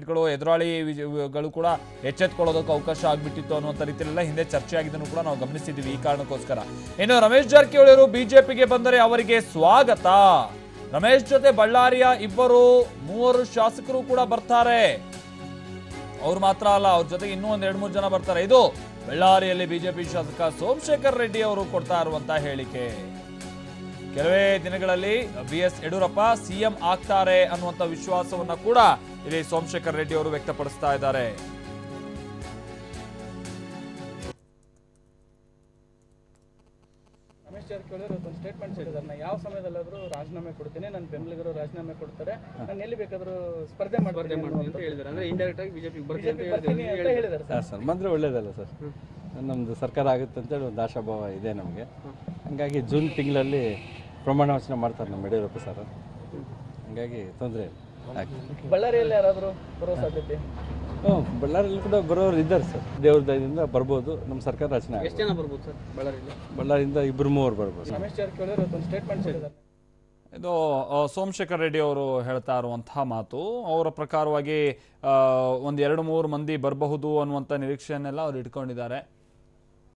ಗಳು ಎದುರಾಳಿಗಳು ಕೂಡ ಎಚ್ಚೆತ್ತುಕೊಳ್ಳೋದಕ್ಕೆ ಅವಕಾಶ ಆಗ್ಬಿಟ್ಟಿತ್ತು ಅನ್ನುವಂಥ ರೀತಿಯಲ್ಲೆಲ್ಲ ಹಿಂದೆ ಚರ್ಚೆ ಆಗಿದ್ದನ್ನು ಕೂಡ ನಾವು ಗಮನಿಸಿದ್ದೀವಿ. ಈ ಕಾರಣಕ್ಕೋಸ್ಕರ ಇನ್ನು ರಮೇಶ್ ಜಾರಕಿಹೊಳಿ ಅವರು ಬಿಜೆಪಿಗೆ ಬಂದರೆ ಅವರಿಗೆ ಸ್ವಾಗತ. ರಮೇಶ್ ಜೊತೆ ಬಳ್ಳಾರಿಯ ಮೂವರು ಶಾಸಕರು ಕೂಡ ಬರ್ತಾರೆ. ಅವ್ರು ಮಾತ್ರ ಅಲ್ಲ, ಅವ್ರ ಜೊತೆಗೆ ಇನ್ನೂ ಒಂದ್ 2-3 ಜನ ಬರ್ತಾರೆ. ಇದು ಬಳ್ಳಾರಿಯಲ್ಲಿ ಬಿಜೆಪಿ ಶಾಸಕ ಸೋಮಶೇಖರ್ ರೆಡ್ಡಿ ಅವರು ಕೊಡ್ತಾ ಇರುವಂತ ಹೇಳಿಕೆ. ಕೆಲವೇ ದಿನಗಳಲ್ಲಿ BS ಯಡಿಯೂರಪ್ಪ ಸಿಎಂ ಆಗ್ತಾರೆ ಅನ್ನುವಂತ ವಿಶ್ವಾಸವನ್ನ ಕೂಡ ಇಲ್ಲಿ ಸೋಮಶೇಖರ್ ರೆಡ್ಡಿ ಅವರು ವ್ಯಕ್ತಪಡಿಸ್ತಾ ಇದ್ದಾರೆ. ರಮೇಶ್ ಜಾರಕಿಹೊಳಿ ಅವರು ಒಂದು ಸ್ಟೇಟ್ಮೆಂಟ್ ಹೇಳಿದಾರೆ, ಯಾವ ಸಮಯದಲ್ಲಾದ್ರೂ ರಾಜೀನಾಮೆ ಕೊಡ್ತೀನಿ, ನನ್ನ ಬೆಂಬಲಿಗರು ರಾಜೀನಾಮೆ ಕೊಡ್ತಾರೆ, ನಾನು ಎಲ್ಲಿ ಬೇಕಾದ್ರೂ ಸ್ಪರ್ಧೆ ಮಾಡ್ತೀನಿ ಅಂತ ಹೇಳಿದ್ದಾರೆ. ಅಂದ್ರೆ ಇಂಡೈರೆಕ್ಟ್ ಆಗಿ ಬಿಜೆಪಿ ಬರ್ತೀನಿ ಅಂತ ಹೇಳಿದ್ದಾರೆ ಸರ್. ಬಂದರೆ ಒಳ್ಳೇದಲ್ಲ ಸರ್, ನಮ್ಮದು ಸರ್ಕಾರ ಆಗುತ್ತೆ ಅಂತೇಳಿ ಒಂದು ಆಶಾಭಾವ ಇದೆ ನಮಗೆ. ಹಂಗಾಗಿ ಜೂನ್ ತಿಂಗಳಲ್ಲಿ ಪ್ರಮಾಣ ವಚನ ಮಾಡ್ತಾರೆ ನಮ್ಮ ಯಡಿಯೂರಪ್ಪ ಸರ್. ಹಂಗಾಗಿ ತೊಂದರೆ ಇಲ್ಲ. ಬಳ್ಳಾರಿಯಲ್ಲಿ ಯಾರಾದರೂ ಬರೋ ಸಾಧ್ಯತೆ? ಬಳ್ಳಾರಿಯಲ್ಲಿ ಕೂಡ ಬರೋರು ಇದ್ದಾರೆ ಸರ್, ದೇವ್ರ ದಯದಿಂದ ಬರ್ಬೋದು. ನಮ್ಮ ಸರ್ಕಾರ ರಚನೆ ಎಷ್ಟು ಜನ ಬರ್ಬೋದು ಸರ್ ಬಳ್ಳಾರಿಯಲ್ಲಿ? ಬಳ್ಳಾರಿಯಿಂದ 2-3 ಬರ್ಬೋದು. ರಮೇಶ್ ಜಾರಕಿಹೊಳಿ ಅವರು ಒಂದು ಸ್ಟೇಟ್ಮೆಂಟ್ ಹೇಳಿದ್ದಾರೆ. ಇದು ಸೋಮಶೇಖರ್ ರೆಡ್ಡಿ ಅವರು ಹೇಳ್ತಾ ಇರುವಂತಹ ಮಾತು. ಅವರ ಪ್ರಕಾರವಾಗಿ 1-2-3 ಮಂದಿ ಬರಬಹುದು ಅನ್ನುವಂಥ ನಿರೀಕ್ಷೆಯನ್ನೆಲ್ಲ ಅವ್ರು ಇಟ್ಕೊಂಡಿದ್ದಾರೆ.